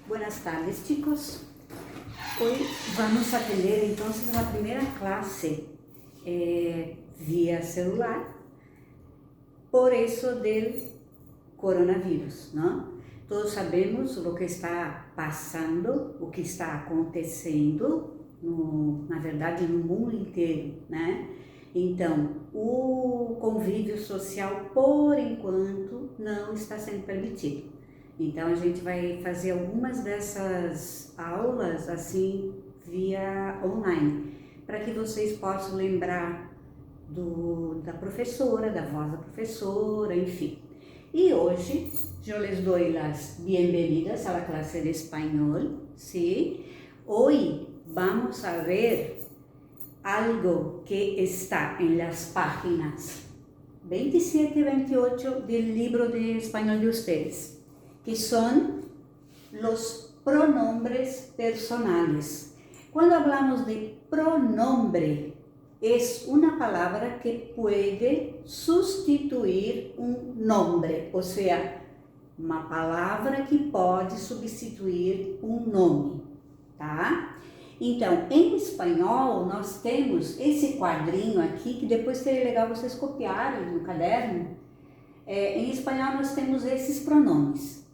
Buenas tardes, chicos. Hoy vamos a tener entonces la primera clase vía celular, por eso del coronavírus, ¿no? Todos sabemos o que está passando, o que está acontecendo, na verdade, no mundo inteiro, né? Então, o convívio social, por enquanto, não está sendo permitido. Então, a gente vai fazer algumas dessas aulas, assim, via online, para que vocês possam lembrar da professora, da voz da professora, enfim. Y hoy yo les doy las bienvenidas a la clase de español, ¿sí? Hoy vamos a ver algo que está en las páginas 27 y 28 del libro de español de ustedes, que son los pronombres personales. Cuando hablamos de pronombre, es una palabra que puede sustituir um nome, ou seja, uma palavra que pode substituir um nome, tá? Então, em espanhol, nós temos esse quadrinho aqui, que depois seria legal vocês copiarem no caderno. Em espanhol, nós temos esses pronomes.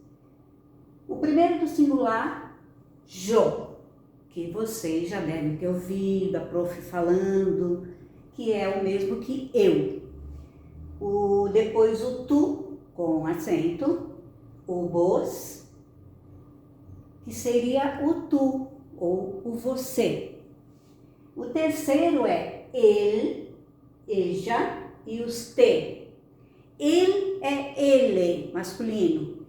O primeiro do singular, yo, que vocês já devem ter ouvido a prof falando, que é o mesmo que eu. Depois o tu, com acento, o vos, que seria o tu, ou o você. O terceiro é ele, ella e os te. Ele é ele, masculino.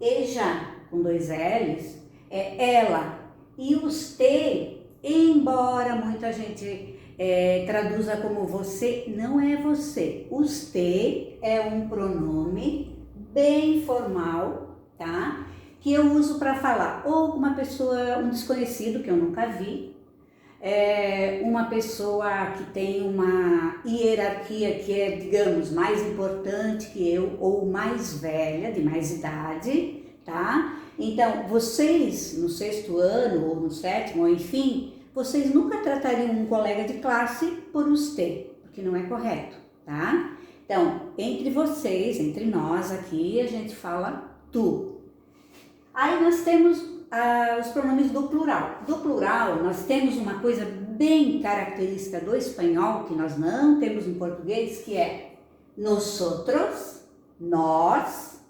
Ella, com dois L's, é ela. E os te, embora muita gente traduza como você, não é você. Os te é um pronome bem formal, tá? Que eu uso para falar ou uma pessoa, um desconhecido que eu nunca vi, uma pessoa que tem uma hierarquia que é, digamos, mais importante que eu ou mais velha, de mais idade, tá? Então, vocês no 6º ano ou no 7º, ou enfim, vocês nunca tratariam um colega de classe por você, porque não é correto, tá? Então, entre vocês, entre nós aqui, a gente fala tu. Aí nós temos os pronomes do plural. Do plural, nós temos uma coisa bem característica do espanhol, que nós não temos em português, que é nosotros, nós,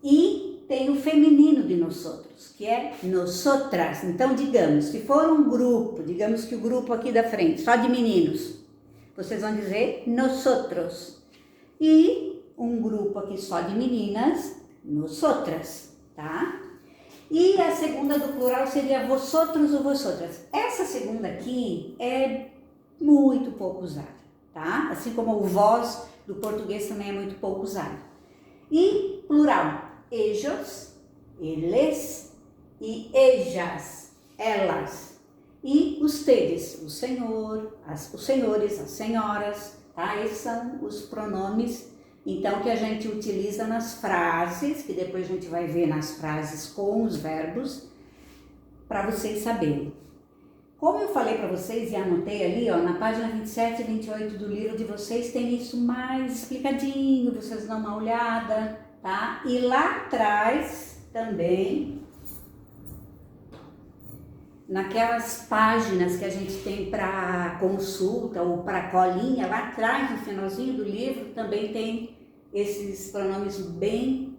e tem o feminino de nosotros, que é nosotras. Então, digamos, se for um grupo, digamos que o grupo aqui da frente, só de meninos, vocês vão dizer nosotros. E um grupo aqui só de meninas, nosotras, tá? E a segunda do plural seria vosotros ou vosotras. Essa segunda aqui é muito pouco usada, tá? Assim como o vós do português também é muito pouco usado. E plural, ellos, eles e ellas, elas. E ustedes, o senhor, os senhores, as senhoras, tá? Esses são os pronomes, então, que a gente utiliza nas frases, que depois a gente vai ver nas frases com os verbos, para vocês saberem. Como eu falei para vocês e anotei ali, ó, na página 27 e 28 do livro de vocês, tem isso mais explicadinho, vocês dão uma olhada, tá? E lá atrás também, naquelas páginas que a gente tem para consulta ou para colinha, lá atrás, no finalzinho do livro, também tem esses pronomes bem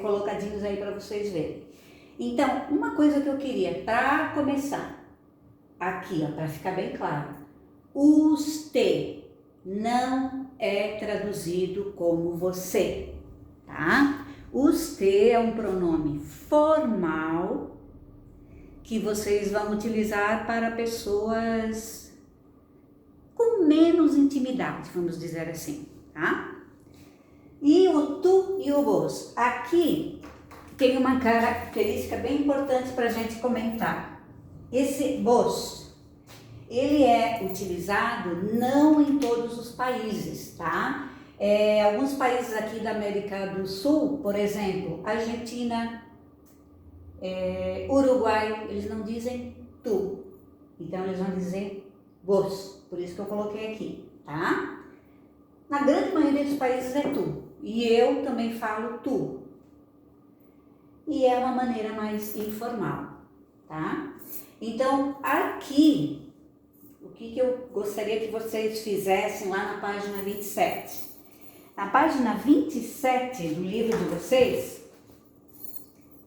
colocadinhos aí para vocês verem. Então, uma coisa que eu queria, para começar, aqui, ó, para ficar bem claro, usted não é traduzido como você, tá? Usted é um pronome formal que vocês vão utilizar para pessoas com menos intimidade, vamos dizer assim, tá? E o tu e o vos. Aqui tem uma característica bem importante para a gente comentar. Esse vos, ele é utilizado não em todos os países, tá? Alguns países aqui da América do Sul, por exemplo, Argentina, Uruguai, eles não dizem tu, então eles vão dizer vos, por isso que eu coloquei aqui, tá? Na grande maioria dos países é tu, e eu também falo tu, e é uma maneira mais informal, tá? Então, aqui, o que eu gostaria que vocês fizessem lá na página 27? Na página 27 do livro de vocês,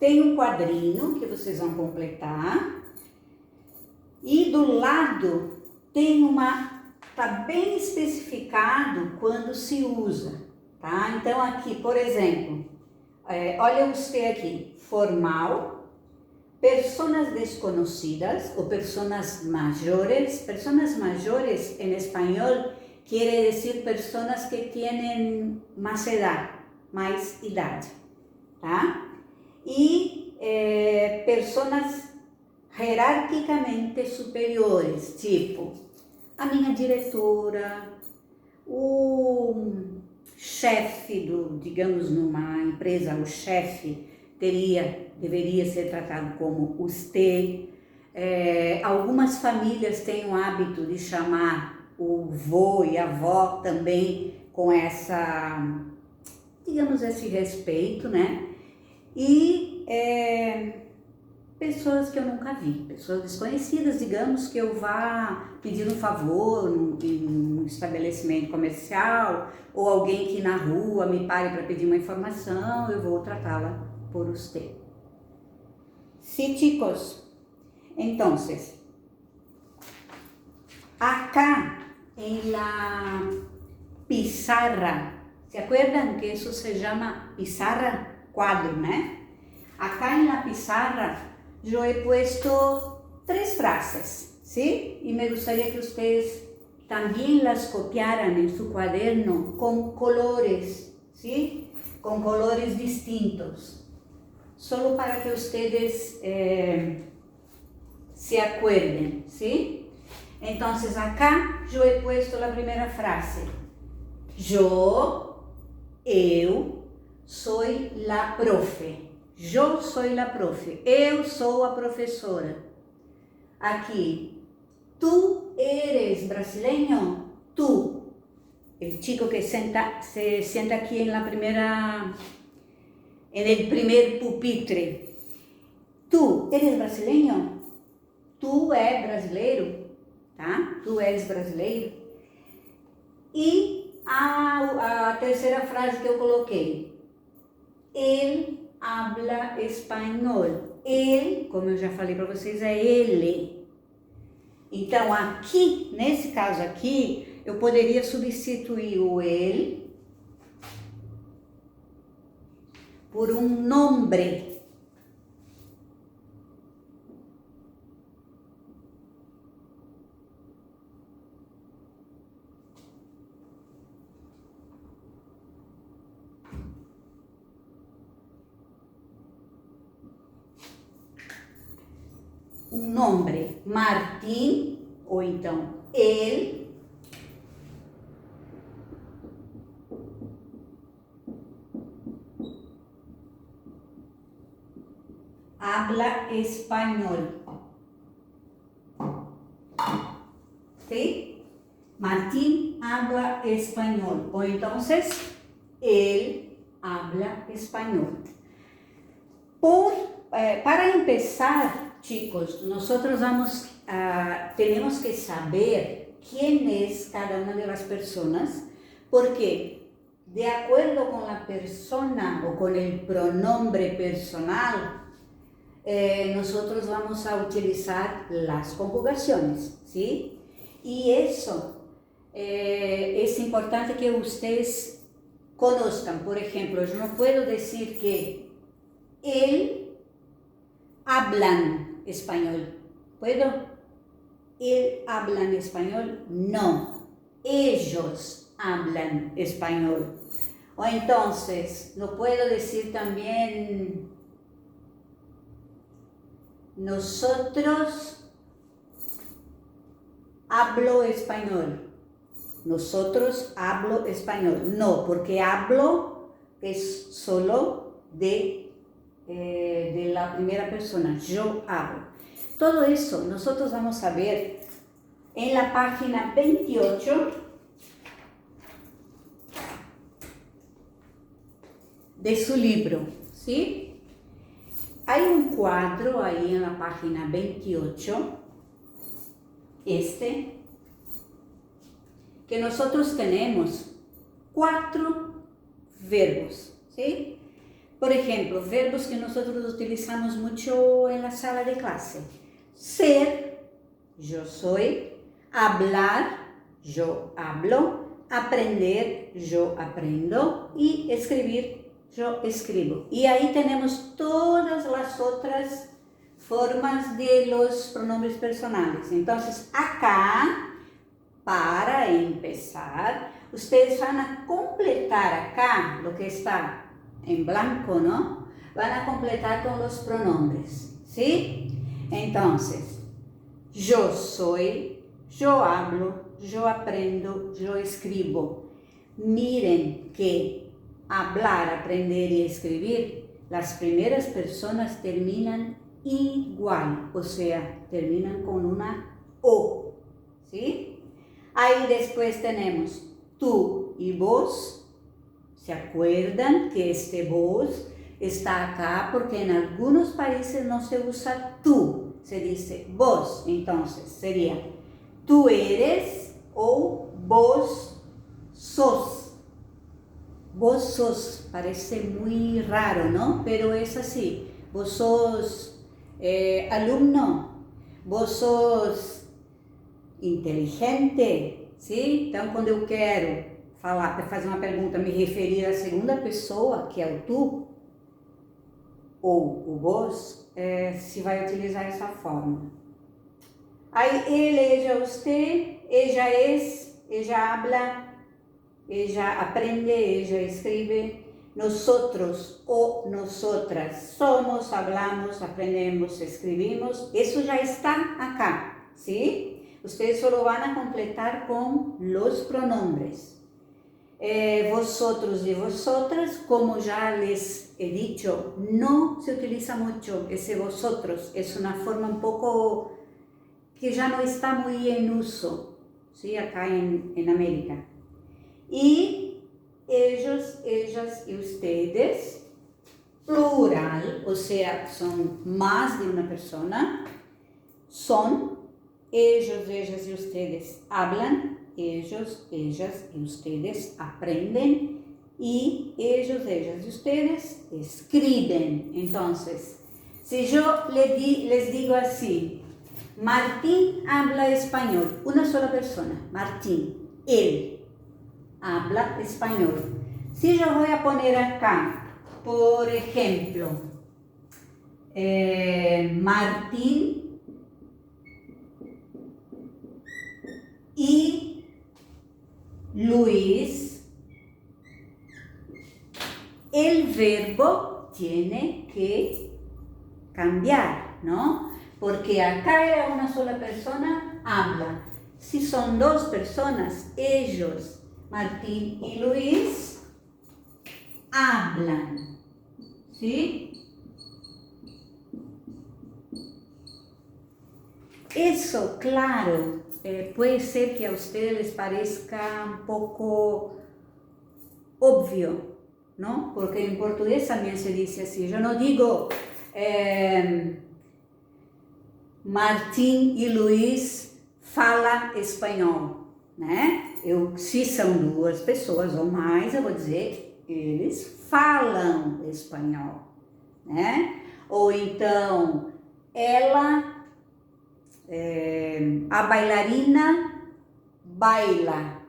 tem um quadrinho que vocês vão completar e do lado tem tá bem especificado quando se usa, tá? Então aqui, por exemplo, olha os T aqui, formal, personas desconocidas o personas mayores. Personas mayores en español quiere decir personas que tienen más edad, mais idade, tá? E personas jerarquicamente superiores, tipo a minha diretora, o chefe digamos, numa empresa, o chefe deveria ser tratado como usted. Algumas famílias têm o hábito de chamar o vô e a avó também com digamos, esse respeito, né? E pessoas que eu nunca vi, pessoas desconhecidas, digamos, que eu vá pedir um favor em um estabelecimento comercial, ou alguém que na rua me pare para pedir uma informação, eu vou tratá-la por usted. Sí, chicos. Entonces, acá en la pizarra, ¿se acuerdan que eso se llama pizarra? Cuadro, ¿no? Acá en la pizarra yo he puesto 3 frases, ¿sí? Y me gustaría que ustedes también las copiaran en su cuaderno con colores, ¿sí? Con colores distintos, solo para que ustedes se acuerden, ¿sí? Entonces acá yo he puesto la primera frase. Eu soy la profe. Eu sou la profe. Eu sou a professora. Aqui, tu eres brasileño. Tu. El chico que se sienta aquí en el primer pupitre. Tu eres brasileño. Tu é brasileiro, tá? Tu és brasileiro. E a terceira frase que eu coloquei. Ele habla espanhol. Ele, como eu já falei para vocês, é ele. Então, aqui, nesse caso aqui, eu poderia substituir o ele por um nombre. Um nombre, Martim, ou então ele, habla espanhol. ¿Sí? Martim habla espanhol. Ou então, ele habla espanhol. Para empezar, chicos, nosotros tenemos que saber quién es cada una de las personas, porque de acuerdo con la persona o con el pronombre personal, nosotros vamos a utilizar las conjugaciones, ¿sí? Y eso es importante que ustedes conozcan. Por ejemplo, yo no puedo decir que él hablan español. ¿Puedo? ¿Él hablan español? No. Ellos hablan español. O entonces, no puedo decir también nosotros hablo español. Nosotros hablo español. No, porque hablo es solo de la primera persona. Yo hablo. Todo eso nosotros vamos a ver en la página 28 de su libro, ¿sí? Hay un cuadro ahí en la página 28, que nosotros tenemos 4 verbos, ¿sí? Por ejemplo, verbos que nosotros utilizamos mucho en la sala de clase. Ser, yo soy. Hablar, yo hablo. Aprender, yo aprendo. Y escribir, yo escribo. Y ahí tenemos todas las otras formas de los pronombres personales. Entonces, acá, para empezar, ustedes van a completar acá lo que está en blanco, ¿no? Van a completar con los pronombres, ¿sí? Entonces, yo soy, yo hablo, yo aprendo, yo escribo. Miren que hablar, aprender y escribir, las primeras personas terminan igual, o sea, terminan con una O, ¿sí? Ahí después tenemos tú y vos. ¿Se acuerdan que este vos está acá porque en algunos países no se usa tú, se dice vos? Entonces sería tú eres o vos sos. Vos sos, parece muy raro, ¿no? Pero es así. Vos sos alumno, vos sos inteligente, sim? Então, quando eu quero fazer uma pergunta, me referir à segunda pessoa, que é o tu, ou o vos, se vai utilizar essa forma. Aí, ele, ella, usted, ella es, ella habla, ella aprende, ella escribe, nosotros o nosotras somos, hablamos, aprendemos, escribimos. Eso já está acá, ¿sí? Ustedes solo van a completar con los pronombres. Vosotros y vosotras, como ya les he dicho, no se utiliza mucho ese vosotros. Es una forma un poco que ya no está muy en uso, ¿sí? Acá en América. Y ellos, ellas y ustedes, plural, o sea, son más de una persona, son. Ellos, ellas y ustedes hablan, ellos, ellas y ustedes aprenden y ellos, ellas y ustedes escriben. Entonces, si yo les digo así, Martín habla español, una sola persona, Martín, él habla español. Si yo voy a poner acá, por ejemplo, Martín y Luis, el verbo tiene que cambiar, ¿no? Porque acá era una sola persona, habla. Si son 2 personas, ellos, Martín y Luis, hablan, ¿sí? Eso, claro, puede ser que a ustedes les parezca un poco obvio, ¿no? Porque en portugués también se dice así. Yo no digo Martim e Luís fala espanhol, né? Se são 2 pessoas ou mais, eu vou dizer eles falam espanhol, né? Ou então, ela, a bailarina baila,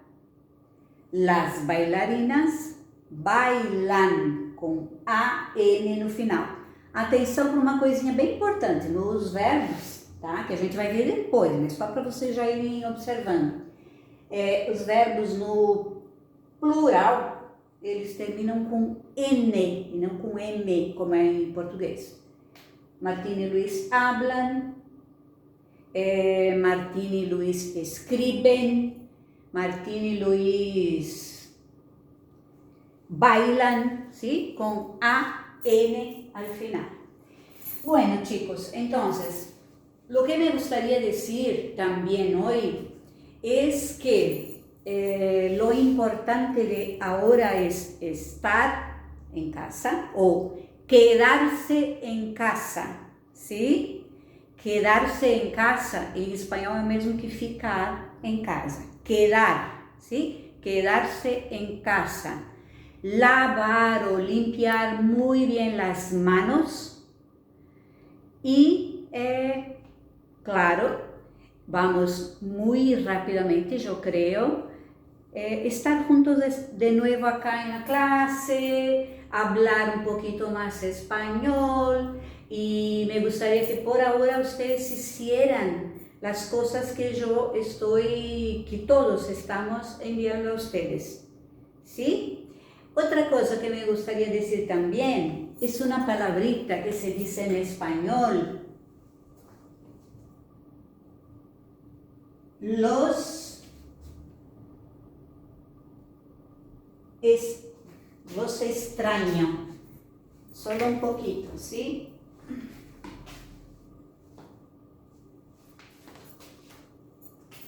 las bailarinas bailan, com A-N no final. Atenção para uma coisinha bem importante, nos verbos, tá? Que a gente vai ver depois, mas só para vocês já irem observando. Os verbos no plural, eles terminam com N e não com M, como é em português. Martín y Luis hablan, Martín y Luis escriben, Martín y Luis bailan, ¿sí? Con A-N al final. Bueno, chicos, entonces, lo que me gustaría decir también hoy es que lo importante de ahora es estar en casa o quedarse en casa, ¿sí? Quedarse en casa, en español es mesmo que ficar en casa. Quedar, ¿sí? Quedarse en casa. Lavar o limpiar muy bien las manos y, claro, vamos muy rápidamente, yo creo, estar juntos de nuevo acá en la clase, hablar un poquito más español y me gustaría que por ahora ustedes hicieran las cosas que que todos estamos enviando a ustedes, ¿sí? Otra cosa que me gustaría decir también es una palabrita que se dice en español. Los extraño, solo un poquito, ¿sí?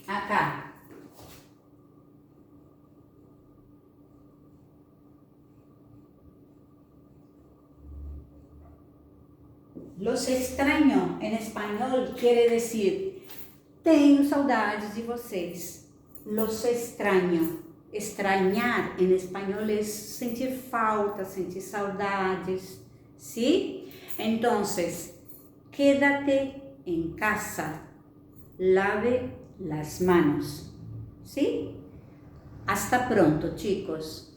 Acá. Los extraño en español quiere decir tenho saudades de vocês. Los extraño. Extrañar en español es sentir falta, sentir saudades, ¿sí? Entonces, quédate en casa, lave las manos, ¿sí? Hasta pronto, chicos.